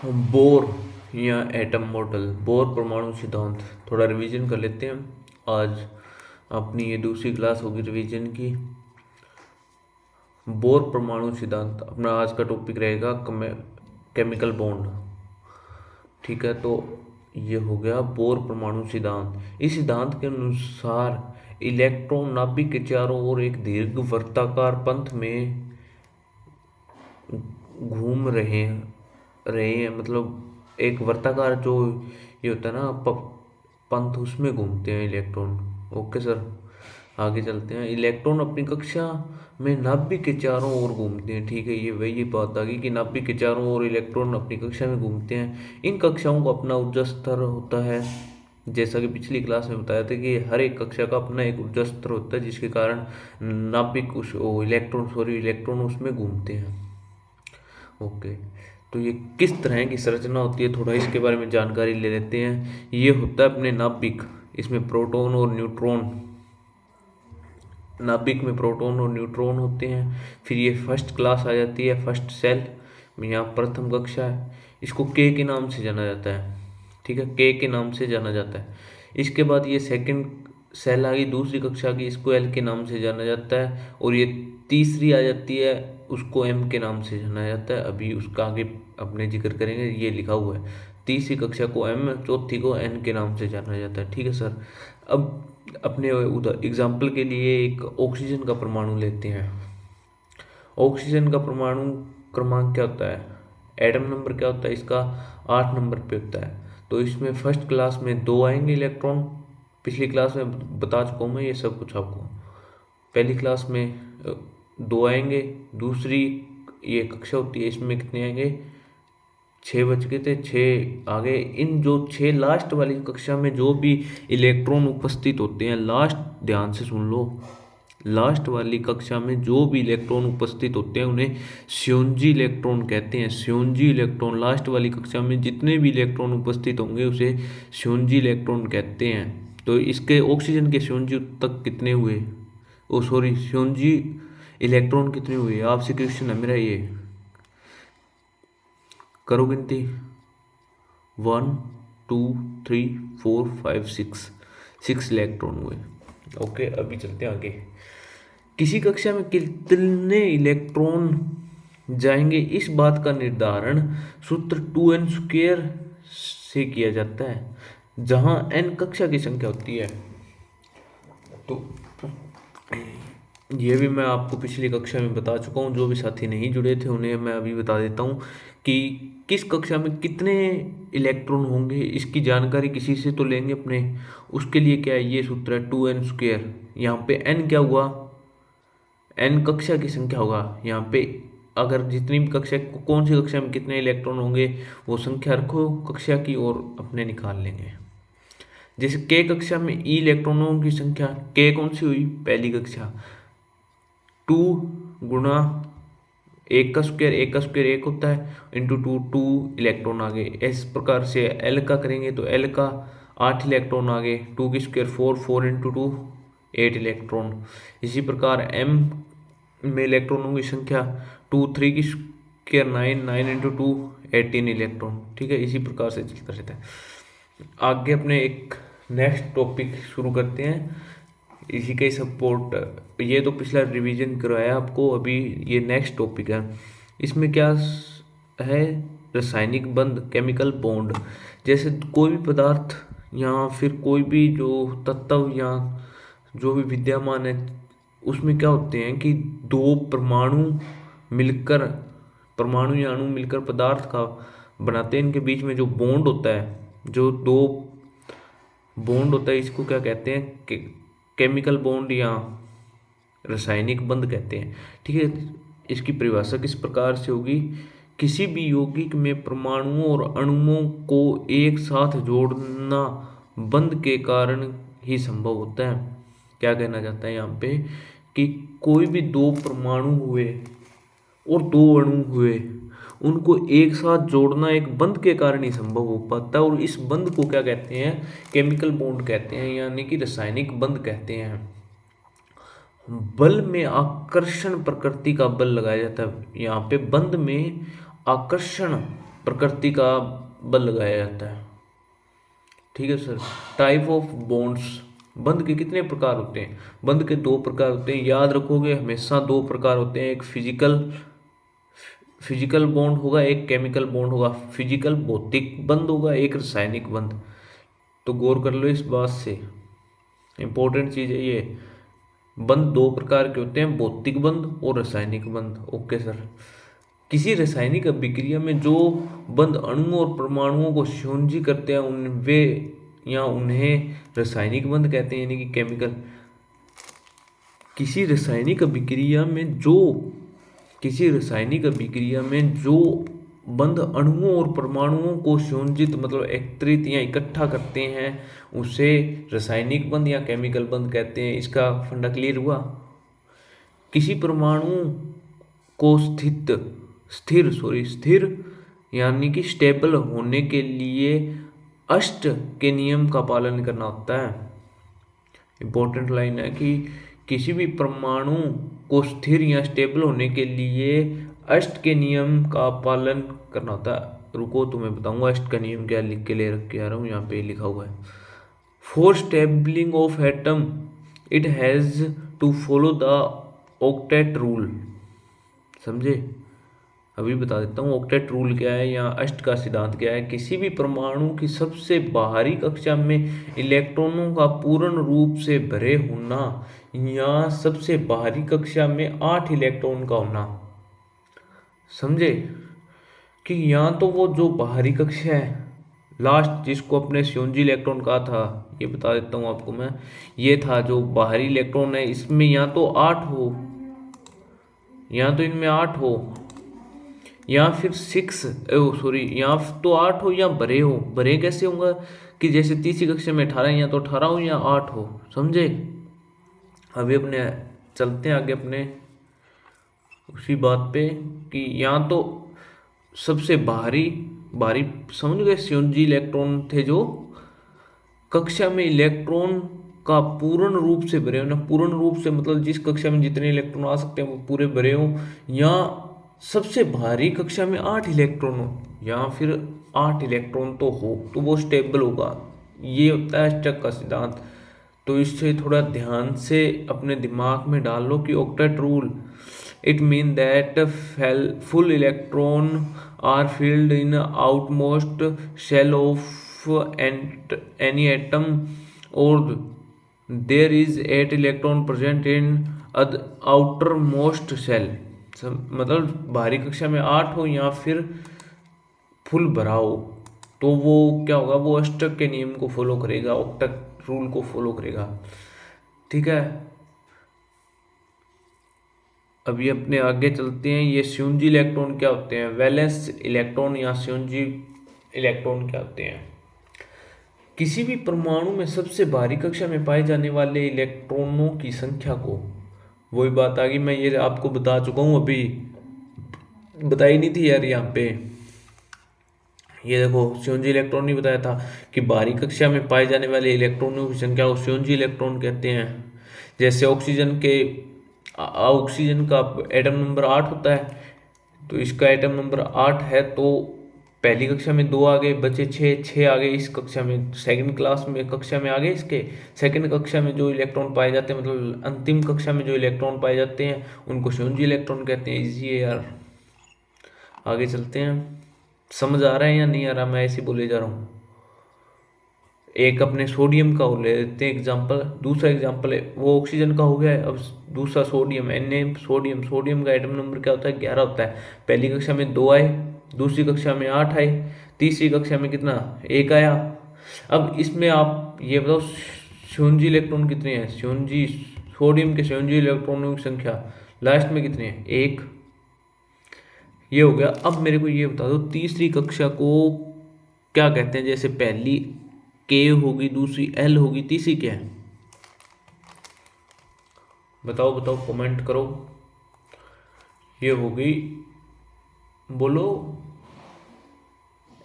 Bore या atom model, bore परमाणु सिद्धांत थोड़ा रिवीजन कर लेते हैं। आज अपनी ये दूसरी क्लास होगी रिवीजन की। बोर परमाणु सिद्धांत अपना आज का टॉपिक रहेगा केमिकल बॉन्ड। ठीक है, तो ये हो गया बोर परमाणु सिद्धांत। इस सिद्धांत के अनुसार इलेक्ट्रॉन नाभिक के चारों ओर एक दीर्घ वर्ताकार पंथ में घूम रहे हैं मतलब एक वर्ताकार जो ये होता है ना पंथ, उसमें घूमते हैं इलेक्ट्रॉन। ओके सर, आगे चलते हैं। इलेक्ट्रॉन अपनी कक्षा में नाभिक के चारों ओर घूमते हैं। ठीक है, ये वही बात आ गई कि नाभिक के चारों ओर इलेक्ट्रॉन अपनी कक्षा में घूमते हैं। इन कक्षाओं का अपना ऊर्जा स्तर होता है। जैसा कि पिछली क्लास में बताया था कि हर एक कक्षा का अपना एक ऊर्जा स्तर होता है, जिसके कारण नाभिक इलेक्ट्रॉन उसमें घूमते हैं। ओके, तो ये किस तरह की संरचना होती है, थोड़ा इसके बारे में जानकारी ले लेते हैं। ये होता है अपने नाभिक, इसमें प्रोटॉन और न्यूट्रॉन, नाभिक में प्रोटॉन और न्यूट्रॉन होते हैं। फिर ये फर्स्ट क्लास आ जाती है, फर्स्ट सेल, यहाँ प्रथम कक्षा है, इसको के नाम से जाना जाता है। ठीक है, के नाम से जाना जाता है। इसके बाद ये सेकंड सेल आ गई दूसरी कक्षा की, इसको एल के नाम से जाना जाता है। और ये तीसरी आ जाती है, उसको एम के नाम से जाना जाता है। अभी उसका आगे अपने जिक्र करेंगे, ये लिखा हुआ है। तीसरी कक्षा को एम, चौथी को एन के नाम से जाना जाता है। ठीक है सर, अब अपने उधर एग्जाम्पल के लिए एक ऑक्सीजन का परमाणु लेते हैं। ऑक्सीजन का परमाणु क्रमांक क्या होता है, एटम नंबर क्या होता है इसका, 8 नंबर पे होता है। तो इसमें फर्स्ट क्लास में 2 आएंगे इलेक्ट्रॉन। पिछली क्लास में बता चुका हूँ मैं ये सब कुछ आपको। पहली क्लास में 2 आएंगे, दूसरी ये कक्षा होती है, इसमें कितने आएंगे, 6 बच गए थे, 6 आ गए। इन जो 6 लास्ट वाली कक्षा में जो भी इलेक्ट्रॉन उपस्थित होते हैं, लास्ट ध्यान से सुन लो, लास्ट वाली कक्षा में जो भी इलेक्ट्रॉन उपस्थित होते हैं उन्हें श्योनजी इलेक्ट्रॉन कहते हैं। श्योनजी इलेक्ट्रॉन, लास्ट वाली कक्षा में जितने भी इलेक्ट्रॉन उपस्थित होंगे उसे श्योनजी इलेक्ट्रॉन कहते हैं। तो इसके ऑक्सीजन के श्योनजी तक कितने हुए, श्योनजी इलेक्ट्रॉन कितने हुए, आपसे क्वेश्चन है मेरा, ये करो गिनती। 1 2 3 4 5 6 इलेक्ट्रॉन हुए। ओके, अभी चलते हैं आगे। किसी कक्षा में कितने इलेक्ट्रॉन जाएंगे, इस बात का निर्धारण सूत्र 2n² से किया जाता है, जहां n कक्षा की संख्या होती है। तो ये भी मैं आपको पिछली कक्षा में बता चुका हूँ, जो भी साथी नहीं जुड़े थे उन्हें मैं अभी बता देता हूँ कि किस कक्षा में कितने इलेक्ट्रॉन होंगे। इसकी जानकारी किसी से तो लेंगे अपने, उसके लिए क्या है, ये सूत्र है 2n²। यहाँ पे n क्या हुआ, n कक्षा की संख्या होगा। यहाँ पे अगर जितनी भी कक्षा, कौन सी कक्षा में कितने इलेक्ट्रॉन होंगे वो संख्या रखो कक्षा की और अपने निकाल लेंगे। जैसे के कक्षा में ई इलेक्ट्रॉनों की संख्या, के कौन सी हुई, पहली कक्षा, 2 गुणा 1 का स्क्वायर, 1 का स्क्वायर 1 होता है, इंटू 2 इलेक्ट्रॉन आ गए। इस प्रकार से एल का करेंगे तो एल का 8 इलेक्ट्रॉन आ गए, 2 की स्क्वायर 4 इंटू 2 8 इलेक्ट्रॉन। इसी प्रकार एम में इलेक्ट्रॉनों की संख्या 3 की स्क्वायर 9 इंटू 2 18 इलेक्ट्रॉन। ठीक है, इसी प्रकार से चलता रहता है। आगे अपने एक नेक्स्ट टॉपिक शुरू करते हैं, इसी का ही सपोर्ट, ये तो पिछला रिवीजन करवाया आपको, अभी ये नेक्स्ट टॉपिक है। इसमें क्या है, रासायनिक बंध, केमिकल बॉन्ड। जैसे कोई भी पदार्थ या फिर कोई भी जो तत्व या जो भी विद्यमान है, उसमें क्या होते हैं कि 2 परमाणु मिलकर, परमाणु या अणु मिलकर पदार्थ का बनाते हैं। इनके बीच में जो बॉन्ड होता है, जो 2 बॉन्ड होता है, इसको क्या कहते हैं, केमिकल बॉन्ड या रासायनिक बंध कहते हैं। ठीक है, इसकी परिभाषा किस प्रकार से होगी, किसी भी यौगिक में परमाणुओं और अणुओं को एक साथ जोड़ना बंध के कारण ही संभव होता है। क्या कहना चाहता है यहाँ पे कि कोई भी 2 परमाणु हुए और 2 अणु हुए, उनको एक साथ जोड़ना एक बंध के कारण ही संभव हो पाता है। और इस बंध को क्या कहते हैं, केमिकल बॉन्ड कहते हैं, यानी कि रासायनिक बंध कहते हैं। बल में आकर्षण प्रकृति का बल लगाया जाता है। यहाँ पे बंध में आकर्षण प्रकृति का बल लगाया जाता है। ठीक है सर। टाइप ऑफ बॉन्ड्स, बंध के कितने प्रकार होते हैं? बंध के दो प्रकार होते हैं, याद रखोगे हमेशा दो प्रकार होते हैं, एक फिजिकल बॉन्ड होगा, एक केमिकल बॉन्ड होगा। फिजिकल भौतिक बंध होगा, एक रासायनिक बंध। तो गौर कर लो इस बात से, इंपॉर्टेंट चीज है ये। बंध दो प्रकार के होते हैं, भौतिक बंध और रासायनिक बंध। Okay sir. किसी रासायनिक अभिक्रिया में जो बंध अणुओं और परमाणुओं को संयोजी करते हैं उन्हें रासायनिक बंध कहते हैं, यानी कि केमिकल। किसी रासायनिक अभिक्रिया में जो बंध अणुओं और परमाणुओं को संयोजित मतलब एकत्रित या इकट्ठा करते हैं उसे रासायनिक बंध या केमिकल बंध कहते हैं। इसका फंडा क्लियर हुआ। किसी परमाणु को स्थिर यानी कि स्टेबल होने के लिए अष्ट के नियम का पालन करना होता है। इंपॉर्टेंट लाइन है कि किसी भी परमाणु को स्थिर या स्टेबल होने के लिए अष्ट के नियम का पालन करना होता है। रुको तुम्हें बताऊंगा अष्ट का नियम क्या, लिख के ले रख के आ रहा हूँ, यहाँ पे लिखा हुआ है। For stabling of atom it has to follow the octet rule. समझे? अभी बता देता हूँ ऑक्टेट रूल क्या है या अष्ट का सिद्धांत क्या है। किसी भी परमाणु की सबसे बाहरी कक्षा में इलेक्ट्रॉनों का पूर्ण रूप से भरे होना या सबसे बाहरी कक्षा में 8 इलेक्ट्रॉन का होना। समझे? कि या तो वो जो बाहरी कक्षा है लास्ट जिसको अपने संयोजी इलेक्ट्रॉन कहा था, ये बता देता हूँ आपको मैं, ये था जो बाहरी इलेक्ट्रॉन है, इसमें या तो 8 हो या तो इनमें 8 हो या फिर या तो 8 हो या भरे हो। भरे कैसे होगा कि जैसे तीसरी कक्षा में 18 या तो 18 हो या 8 हो। समझे? अभी अपने चलते हैं आगे अपने उसी बात पे कि या तो सबसे बाहरी समझ गए, संयोजी इलेक्ट्रॉन थे जो कक्षा में इलेक्ट्रॉन का पूर्ण रूप से भरे हो ना, पूर्ण रूप से मतलब जिस कक्षा में जितने इलेक्ट्रॉन आ सकते हैं वो पूरे भरे हो, या सबसे भारी कक्षा में 8 इलेक्ट्रॉन हो या फिर 8 इलेक्ट्रॉन तो हो तो वो स्टेबल होगा। ये होता है स्टक का सिद्धांत। तो इससे थोड़ा ध्यान से अपने दिमाग में डाल लो कि octet rule it mean that full electron are filled in outmost shell of any atom और there is 8 electron present in outermost shell. मतलब बाहरी कक्षा में 8 हो या फिर फुल भरा हो तो वो क्या होगा, वो अष्टक के नियम को फॉलो करेगा, ऑक्टेट रूल को फॉलो करेगा। ठीक है। अभी अपने आगे चलते हैं। ये संयोजी इलेक्ट्रॉन क्या होते हैं, वैलेंस इलेक्ट्रॉन या संयोजी इलेक्ट्रॉन क्या होते हैं। किसी भी परमाणु में सबसे भारी कक्षा में पाए जाने वाले इलेक्ट्रॉनों की संख्या को, वही बात आ गई, मैं ये आपको बता चुका हूँ, अभी बताई नहीं थी यार यहाँ पे। ये देखो संयोजी इलेक्ट्रॉन नहीं बताया था कि बाहरी कक्षा में पाए जाने वाले इलेक्ट्रॉनों की संख्या को संयोजी इलेक्ट्रॉन कहते हैं। जैसे ऑक्सीजन का एटम नंबर 8 होता है, तो इसका एटम नंबर 8 है, तो पहली कक्षा में 2 आ गए, बचे 6 आ गए इस कक्षा में, सेकंड क्लास में कक्षा में आ गए इसके। सेकंड कक्षा में जो इलेक्ट्रॉन पाए जाते हैं मतलब अंतिम कक्षा में जो इलेक्ट्रॉन पाए जाते हैं उनको संयोजी इलेक्ट्रॉन कहते हैं। इजी है यार। आगे चलते हैं। समझ आ रहा है या नहीं आ रहा, मैं ऐसे बोले जा रहा हूँ। एक अपने सोडियम का ले लेते हैं एग्जाम्पल, दूसरा एग्जाम्पल है वो ऑक्सीजन का हो गया है। अब दूसरा सोडियम, सोडियम का एटम नंबर क्या होता है, 11 होता है। पहली कक्षा में 2 आए, दूसरी कक्षा में 8 आए, तीसरी कक्षा में कितना, 1 आया। अब इसमें आप ये बताओ संयोजी इलेक्ट्रॉन कितने हैं, सोडियम के संयोजी इलेक्ट्रॉनों की संख्या लास्ट में कितने हैं, 1। ये हो गया। अब मेरे को ये बता दो तीसरी कक्षा को क्या कहते हैं। जैसे पहली के होगी, दूसरी एल होगी, तीसरी क्या है, बताओ कमेंट करो। ये होगी, बोलो,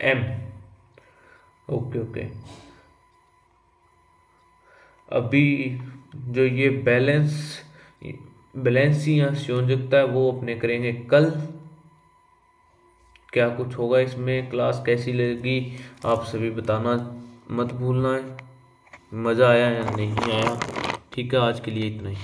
एम। ओके। अभी जो ये बैलेंस या संयोजकता है वो अपने करेंगे कल। क्या कुछ होगा इसमें, क्लास कैसी लगेगी, आप सभी बताना मत भूलना है। मज़ा आया या नहीं आया। ठीक है, आज के लिए इतना ही।